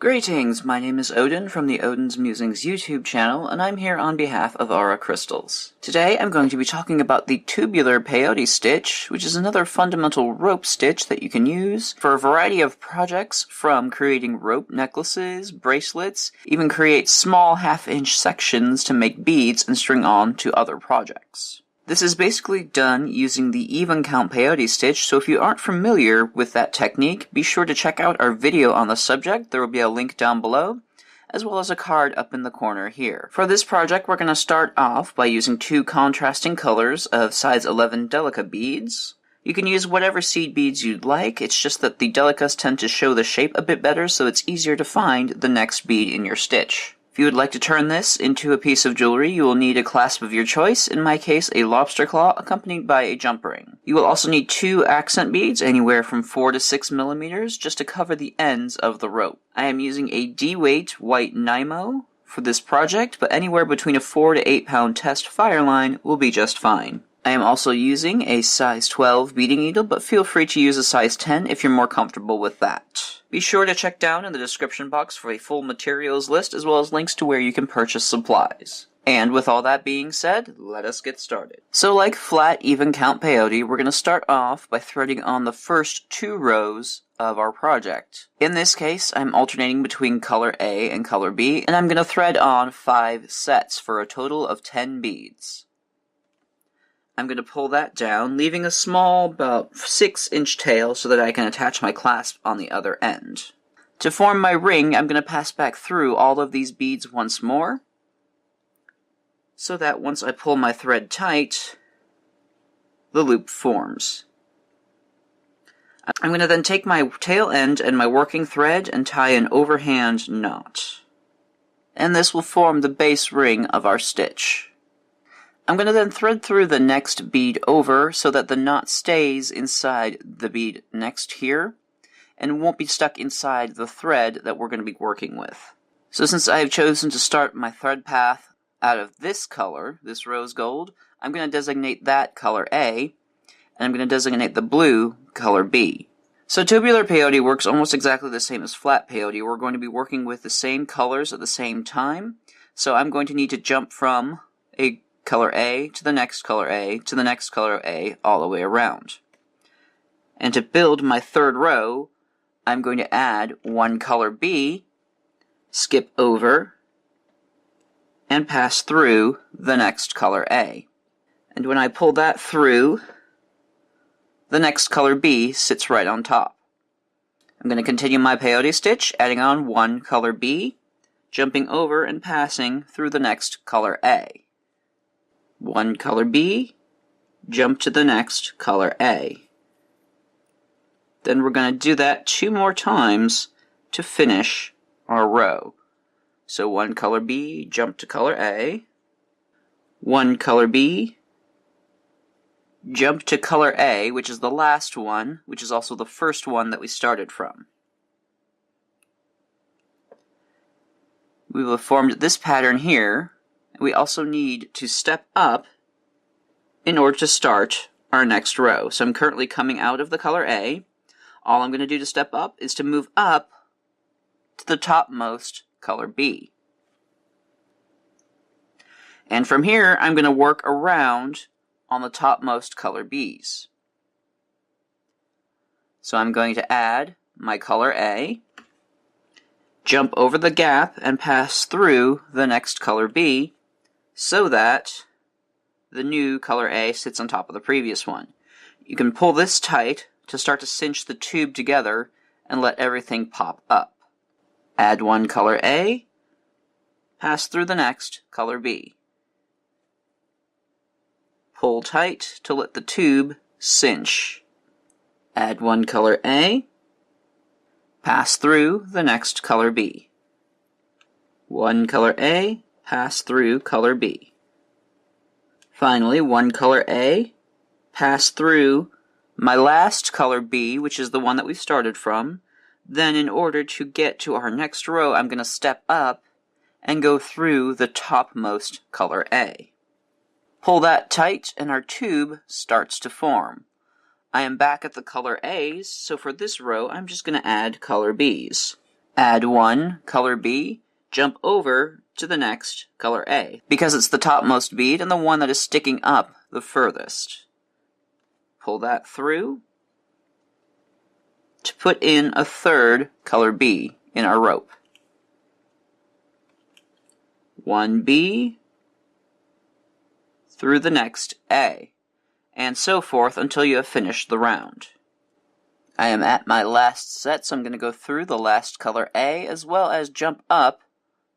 Greetings, my name is Odin from the Odin's Musings YouTube channel, and I'm here on behalf of Aura Crystals. Today I'm going to be talking about the Tubular Peyote stitch, which is another fundamental rope stitch that you can use for a variety of projects, from creating rope necklaces, bracelets, even create small half-inch sections to make beads and string on to other projects. This is basically done using the Even Count Peyote stitch, so if you aren't familiar with that technique, be sure to check out our video on the subject. There will be a link down below, as well as a card up in the corner here. For this project, we're going to start off by using two contrasting colors of size 11 Delica beads. You can use whatever seed beads you'd like, it's just that the Delicas tend to show the shape a bit better, so it's easier to find the next bead in your stitch. If you would like to turn this into a piece of jewelry, you will need a clasp of your choice, in my case a lobster claw accompanied by a jump ring. You will also need two accent beads, anywhere from 4 to 6 millimeters, just to cover the ends of the rope. I am using a D-weight white Nymo for this project, but anywhere between a 4 to 8 pound test Fireline will be just fine. I am also using a size 12 beading needle, but feel free to use a size 10 if you're more comfortable with that. Be sure to check down in the description box for a full materials list, as well as links to where you can purchase supplies. And with all that being said, let us get started. So like flat even count peyote, we're going to start off by threading on the first 2 rows of our project. In this case, I'm alternating between color A and color B, and I'm going to thread on 5 sets for a total of 10 beads. I'm going to pull that down, leaving a small, about 6-inch tail so that I can attach my clasp on the other end. To form my ring, I'm going to pass back through all of these beads once more, so that once I pull my thread tight, the loop forms. I'm going to then take my tail end and my working thread and tie an overhand knot. And this will form the base ring of our stitch. I'm going to then thread through the next bead over so that the knot stays inside the bead next here and won't be stuck inside the thread that we're going to be working with. So since I have chosen to start my thread path out of this color, this rose gold, I'm going to designate that color A, and I'm going to designate the blue color B. So tubular peyote works almost exactly the same as flat peyote. We're going to be working with the same colors at the same time, so I'm going to need to jump from a color A to the next color A to the next color A all the way around. And to build my third row, I'm going to add one color B, skip over, and pass through the next color A. And when I pull that through, the next color B sits right on top. I'm going to continue my peyote stitch, adding on one color B, jumping over and passing through the next color A. One color B, jump to the next color A. Then we're going to do that 2 more times to finish our row. So one color B, jump to color A. One color B, jump to color A, which is the last one, which is also the first one that we started from. We will have formed this pattern here. We also need to step up in order to start our next row. So I'm currently coming out of the color A. All I'm going to do to step up is to move up to the topmost color B. And from here, I'm going to work around on the topmost color Bs. So I'm going to add my color A, jump over the gap and pass through the next color B, so that the new color A sits on top of the previous one. You can pull this tight to start to cinch the tube together and let everything pop up. Add one color A, pass through the next color B. Pull tight to let the tube cinch. Add one color A, pass through the next color B. One color A, pass through color B. Finally, one color A, pass through my last color B, which is the one that we started from. Then in order to get to our next row, I'm going to step up and go through the topmost color A. Pull that tight and our tube starts to form. I am back at the color A's, so for this row I'm just going to add color B's. add one, color B, jump over to the next, color A, because it's the topmost bead and the one that is sticking up the furthest. Pull that through to put in a third, color B, in our rope. 1B through the next A, and so forth until you have finished the round. I am at my last set, so I'm going to go through the last color A as well as jump up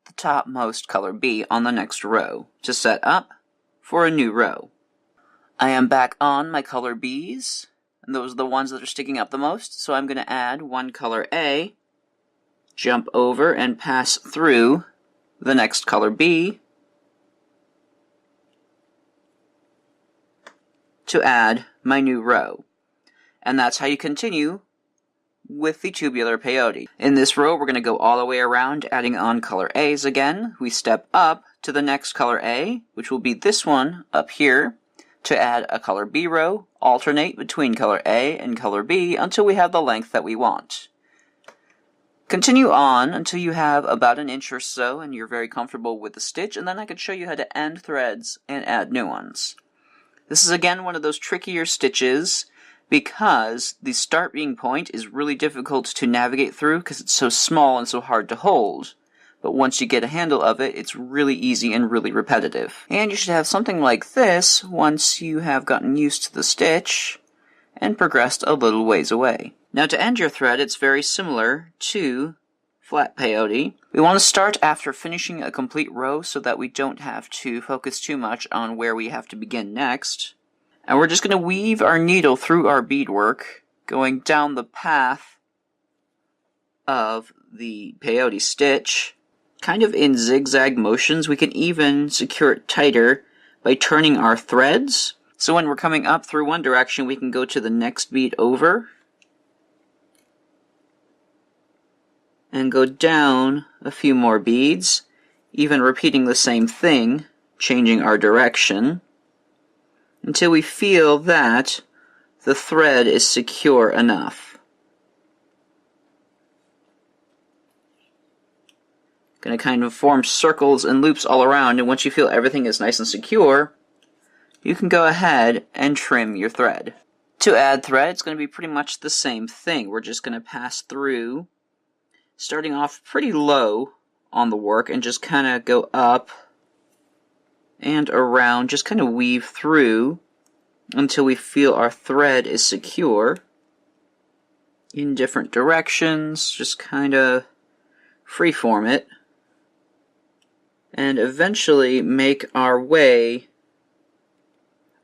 the topmost color B on the next row to set up for a new row. I am back on my color Bs, and those are the ones that are sticking up the most, so I'm going to add one color A, jump over and pass through the next color B to add my new row. And that's how you continue with the Tubular Peyote. In this row, we're going to go all the way around, adding on color A's again. We step up to the next color A, which will be this one up here, to add a color B row, alternate between color A and color B until we have the length that we want. Continue on until you have about an inch or so and you're very comfortable with the stitch, and then I can show you how to end threads and add new ones. This is again one of those trickier stitches because the starting point is really difficult to navigate through because it's so small and so hard to hold. But once you get a handle of it, it's really easy and really repetitive. And you should have something like this once you have gotten used to the stitch and progressed a little ways away. Now to end your thread, it's very similar to flat peyote. We want to start after finishing a complete row so that we don't have to focus too much on where we have to begin next. And we're just going to weave our needle through our beadwork, going down the path of the peyote stitch, kind of in zigzag motions. We can even secure it tighter by turning our threads. So when we're coming up through one direction, we can go to the next bead over and go down a few more beads, even repeating the same thing, changing our direction, until we feel that the thread is secure enough. Going to kind of form circles and loops all around, and once you feel everything is nice and secure, you can go ahead and trim your thread. To add thread, it's going to be pretty much the same thing. We're just going to pass through, starting off pretty low on the work, and just kind of go up and around, just kind of weave through until we feel our thread is secure in different directions. Just kind of freeform it and eventually make our way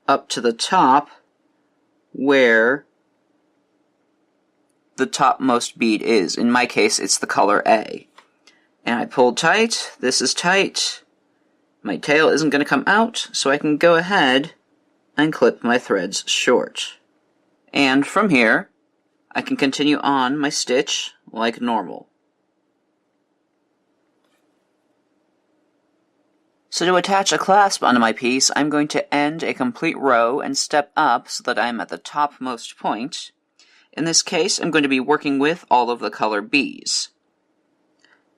up to the top where the topmost bead is. In my case, it's the color A. And I pulled tight. This is tight. My tail isn't going to come out, so I can go ahead and clip my threads short. And from here, I can continue on my stitch like normal. So to attach a clasp onto my piece, I'm going to end a complete row and step up so that I'm at the topmost point. In this case, I'm going to be working with all of the color Bs.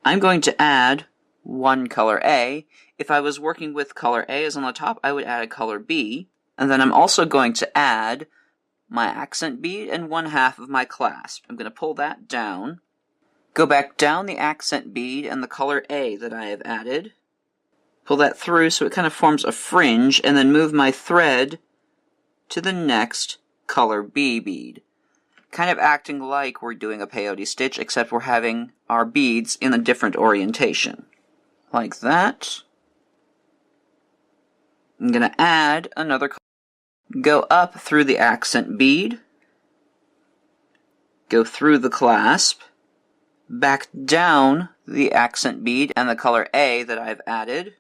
I'm going to add one color A. If I was working with color A as on the top, I would add a color B. And then I'm also going to add my accent bead and 1/2 of my clasp. I'm going to pull that down, go back down the accent bead and the color A that I have added, pull that through so it kind of forms a fringe, and then move my thread to the next color B bead. Kind of acting like we're doing a peyote stitch, except we're having our beads in a different orientation. Like that. I'm going to add another color. Go up through the accent bead, go through the clasp, back down the accent bead and the color A that I've added,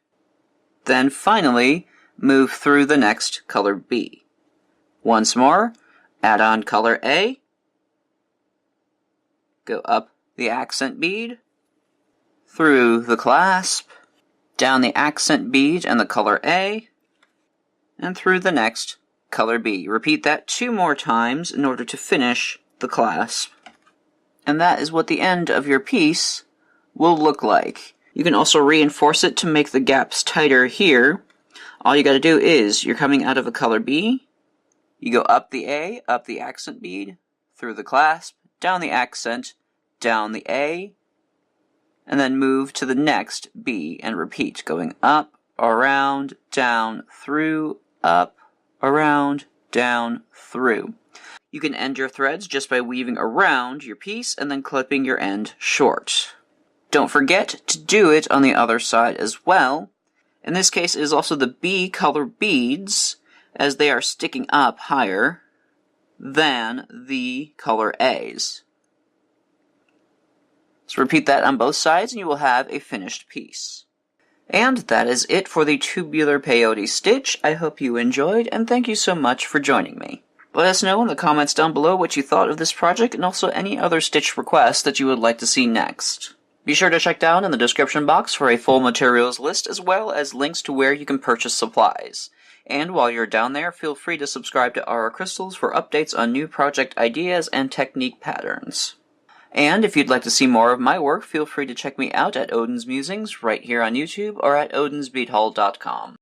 then finally move through the next color B. Once more, add on color A, go up the accent bead, through the clasp, down the accent bead and the color A, and through the next color B. Repeat that 2 more times in order to finish the clasp. And that is what the end of your piece will look like. You can also reinforce it to make the gaps tighter here. All you gotta do is, you're coming out of a color B, you go up the A, up the accent bead, through the clasp, down the accent, down the A, and then move to the next B and repeat, going up, around, down, through, up, around, down, through. You can end your threads just by weaving around your piece and then clipping your end short. Don't forget to do it on the other side as well. In this case, it is also the B color beads, as they are sticking up higher than the color A's. So repeat that on both sides and you will have a finished piece. And that is it for the Tubular Peyote stitch. I hope you enjoyed, and thank you so much for joining me. Let us know in the comments down below what you thought of this project and also any other stitch requests that you would like to see next. Be sure to check down in the description box for a full materials list as well as links to where you can purchase supplies. And while you're down there, feel free to subscribe to Aura Crystals for updates on new project ideas and technique patterns. And if you'd like to see more of my work, feel free to check me out at Odin's Musings right here on YouTube or at odinsbeadhall.com.